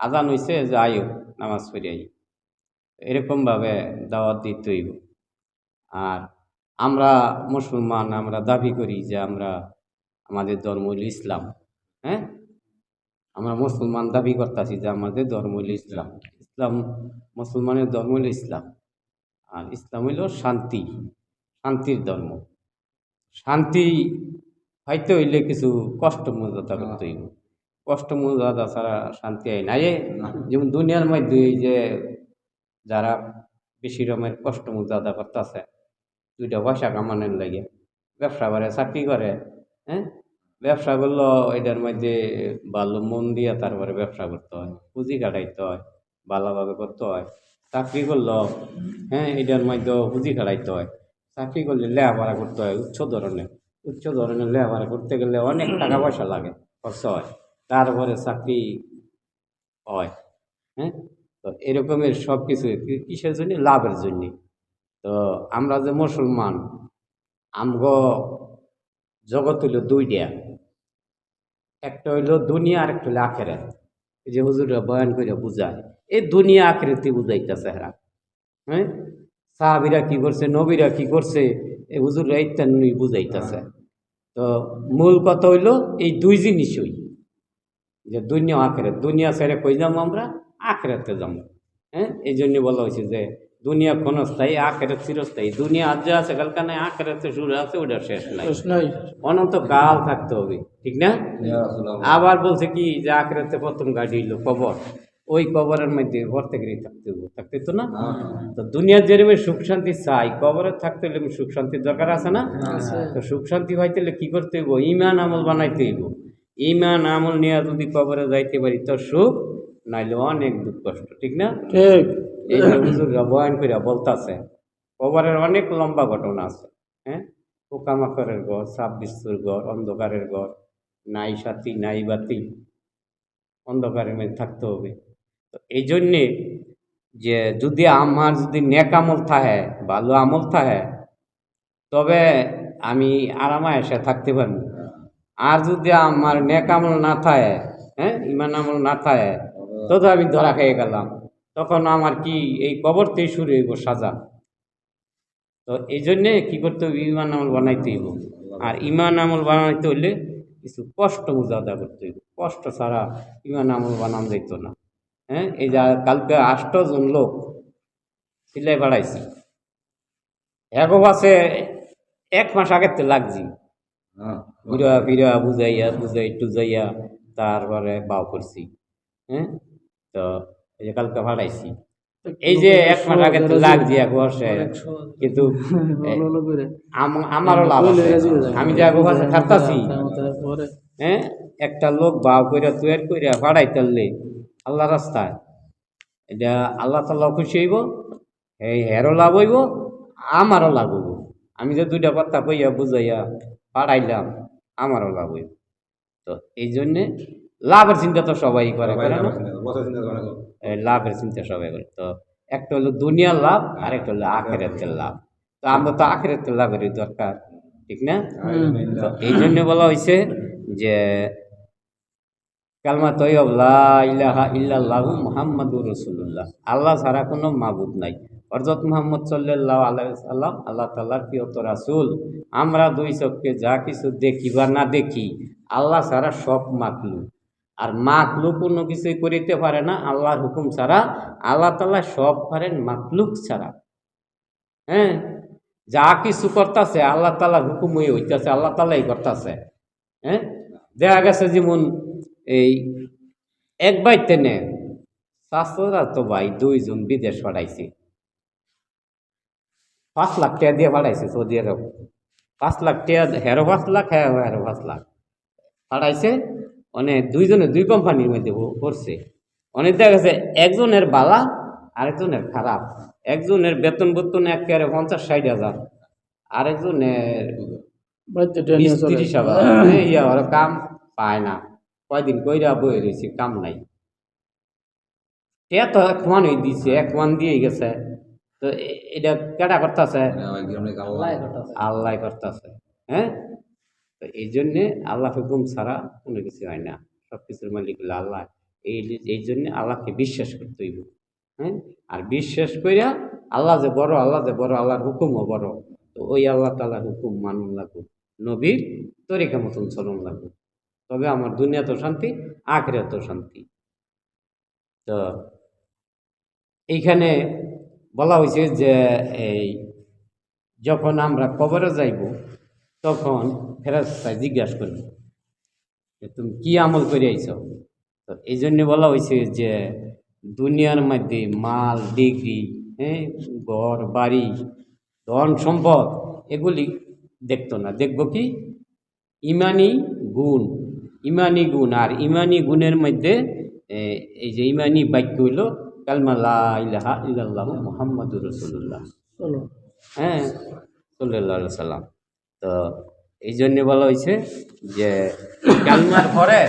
আজান হইছে যে আইও নামাজ পড়ে আই, এরকমভাবে দাওয়াত দিতে হইব। আর আমরা মুসলমান, আমরা দাবি করি যে আমরা আমাদের ধর্ম হইল ইসলাম। হ্যাঁ, আমরা মুসলমান দাবি করতেছি যে আমাদের ধর্ম হইল ইসলাম। ইসলাম, মুসলমানের ধর্ম হইল ইসলাম। আর ইসলাম হইল শান্তি, শান্তির ধর্ম। শান্তি পাইতে হইলে কিছু কষ্ট মর্যাদা করতে হইব। কষ্ট মর্যাদা ছাড়া শান্তি হয় না। যেমন দুনিয়ার মধ্যে এই যে যারা বেশি রকমের কষ্ট মর্যাদা করতেছে, দুইটা পয়সা কামানোর লাগে ব্যবসা করে, চাকরি করে। হ্যাঁ, ব্যবসা করলো এটার মধ্যে ভালো মন দিয়ে তারপরে ব্যবসা করতে হয়, পুঁজি কাটাইতে হয়, ভালোভাবে করতে হয়। চাকরি করলো, হ্যাঁ, এটার মধ্যে পুঁজি কাটাইতে হয়। চাকরি করলে লেখাপড়া করতে হয় উচ্চ ধরনের লেখাপড়া করতে গেলে অনেক টাকা পয়সা লাগে, খরচ হয়, তারপরে চাকরি হয়। হ্যাঁ, তো এরকমের সব কিছু কিসের জন্য? লাভের জন্য। তো আমরা যে মুসলমান, আমগো জগৎ হইল দুইটা, একটা হইল দুনিয়া আর একটা হইল আখেরাত। এই যে হুজুরা বয়ান করে বুঝায়, এই দুনিয়া আখেরাতে বুঝাইতেছে হেরা। হ্যাঁ, সাহাবিরা কি করছে, নবীরা কি করছে, এই হুজুরা ইত্যাদি বুঝাইতেছে। তো মূল কথা হইল এই দুই জিনিসই, যে দুনিয়া আখেরাত। দুনিয়া ছেড়ে কই যাবো? আমরা আখেরাতে যাবো। হ্যাঁ, এই জন্য বলা হয়েছে যে দুনিয়া ক্ষণস্থায়ী, আখেরাত চিরস্থায়ী। দুনিয়া আজ যে আছে কালকে নাই, আখেরাতে শুরু আছে, ওটা শেষ নাই, অনন্ত কাল থাকতে হবে, ঠিক না? আবার বলছে কি যে আখেরাতে প্রথম গাড়ি হইল কবর, ওই কবরের মধ্যে ভর্তে গিয়ে থাকতে হবো, থাকতে তো না। তো দুনিয়ার যেরকম সুখ শান্তি চাই, কবরে থাকতে হলে সুখ শান্তির দরকার আছে না? তো সুখ শান্তি পাইতে হলে কি করতে হইব? ইমান আমল বানাইতে হইব। ইমান আমল নিয়ে যদি কবরে যাইতে পারি তো সুখ, নাইলে অনেক দুঃখ কষ্ট, ঠিক না? ঠিক। এই যে হুজুররা বয়ান করে বলতাছে, কবরের অনেক লম্বা ঘটনা আছে। হ্যাঁ, পোকামাকড়ের ঘর, সাপ বিচ্ছুর ঘর, অন্ধকারের ঘর, নাই সাথী নাই বাতি, অন্ধকারের মধ্যে থাকতে হবে। তো এই জন্যে যে যদি আমার যদি নেক আমল থাকে, ভালো আমল থাকে, তবে আমি আরামে এসে থাকতে পারবো। আর যদি আমার নেক আমল না থাকে, হ্যাঁ, ইমান আমল না থাকে, তো আমি ধরা খেয়ে গেলাম, তখন আমার কি এই কবরতেই শুরু হইব সাজা। তো এই জন্যে কি করতে হবে? ইমান আমল বানাইতে হইব। আর ইমান আমল বানাইতে হইলে কিছু কষ্ট মুজাদা করতে হইব। কষ্ট ছাড়া ইমান আমল বানানো যাইত না। হ্যাঁ, এই যে কালকে 8 জন লোক সিলাই বাড়াইছি, এক আছে 1 মাস আগের তো লাগছি, ফিরা ফিরা বুঝাইয়া টুজাইয়া তারপরে বাও করছি। হ্যাঁ, তো এই যে কালকে ভাড়াইছি, এই যে 1 মাস আগে তো লাগছি 1 বর্ষে, কিন্তু আমারও লাভ আছে। আমি যে 1 বছর খাটতাছি, হ্যাঁ, একটা লোক বাও কইরা তৈরি কইরা ভাড়াই তারলে আল্লাহ রাস্তায়, এটা আল্লাহ তাআলা খুশি হইব, এই হেরও লাভ হইব, আমারও লাভ হইব। আমি যে 2টা কথা কইয়া বুঝাইয়া পাড়াইলাম, আমারও লাভ হইব। তো এই জন্যে লাভের চিন্তা তো সবাই করে, করে না? লাভের চিন্তা সবাই করে। তো একটা হলো দুনিয়ার লাভ, আর একটা হলো আখেরাতের লাভ। তো আমরা তো আখেরাতের লাভেরই দরকার, ঠিক না? তো এই জন্য বলা হয়েছে যে কালমা তৈয়ব লা ইলাহা ইল্লাল্লাহু মুহাম্মাদুর রাসূলুল্লাহ, আল্লাহ ছাড়া কোনো মাবুদ নাই। হযরত মুহাম্মদ সাল্লাল্লাহু আলাইহি ওয়াসাল্লাম আল্লাহ তাআলার প্রিয় রাসূল। আমরা 2 চক্ষে যা কিছু দেখি বা না দেখি, আল্লাহ ছাড়া সব মাখলুক। আর মাখলুক কোনো কিছুই করিতে পারে না আল্লাহর হুকুম ছাড়া। আল্লাহ তাআলা সব পারেন মাখলুক ছাড়া। হ্যাঁ, যা কিছু করতেছে আল্লাহ তাআলার হুকুম হইতেছে, আল্লাহ তাআলাই করতেছে। হ্যাঁ, দেখা গেছে যেমন এই এক বাইতে নে শাশুড়া তো ভাই 2 জন বিদেশ পাঠাইছে, 5 লাখ টাকা দিয়ে পাঠাইছে সৌদি আরব। 5 লাখ টাকা, হেরো 5 লাখ, হেরো 5 লাখ পাঠাইছে। মানে 2 জনে 2 কোম্পানির মধ্যে করছে। অনেক দেখা গেছে একজনের বালা, আরেকজনের খারাপ। একজনের বেতন একেবারে 50-60 হাজার, আরেকজনের 20-30 হাজার। ইয়া ওরা কাম পায় না, কয়দিন কইরা বই রয়েছে, কাম নাই। তো 1 মান দিছে, 1 মান দিয়ে গেছে। তো এটা কেডা করতেছে? আল্লাহ করতেছে। হ্যাঁ, তো এই জন্যে আল্লাহ হুকুম ছাড়া কোনো কিছু হয় না, সব কিছুর মালিক হলো আল্লাহ। এই এই জন্য আল্লাহকে বিশ্বাস করতে হইব। হ্যাঁ, আর বিশ্বাস কইরা আল্লাহ যে বড়, আল্লাহ যে বড়, আল্লাহর হুকুমও বড়, তো ওই আল্লাহ তাআলার হুকুম মানুন লাগবে, নবীর তরিকা মতন চলন লাগবে, তবে আমার দুনিয়াতেও শান্তি, আখিরাতেও শান্তি। তো এইখানে বলা হয়েছে যে এই যখন আমরা কবরে যাইব তখন ফেরেশতায় জিজ্ঞাসা করবে যে তুমি কি আমল করে আইছো। তো এই জন্য বলা হয়েছে যে দুনিয়ার মধ্যে মাল, ডিগ্রি, হ্যাঁ, ঘর বাড়ি, ধন সম্পদ এগুলি দেখতো না, দেখবো কি ইমানি গুণ, ইমানি গুণ। আর ইমানি গুণের মধ্যে এই যে ইমানি বাক্য হইল কালমা লা ইলাহা ইল্লাল্লাহু মুহাম্মাদুর রাসূলুল্লাহ, হ্যাঁ, সাল্লাল্লাহু আলাইহি সাল্লাম। তো এই জন্য বলা হয়েছে যে কালমার পরে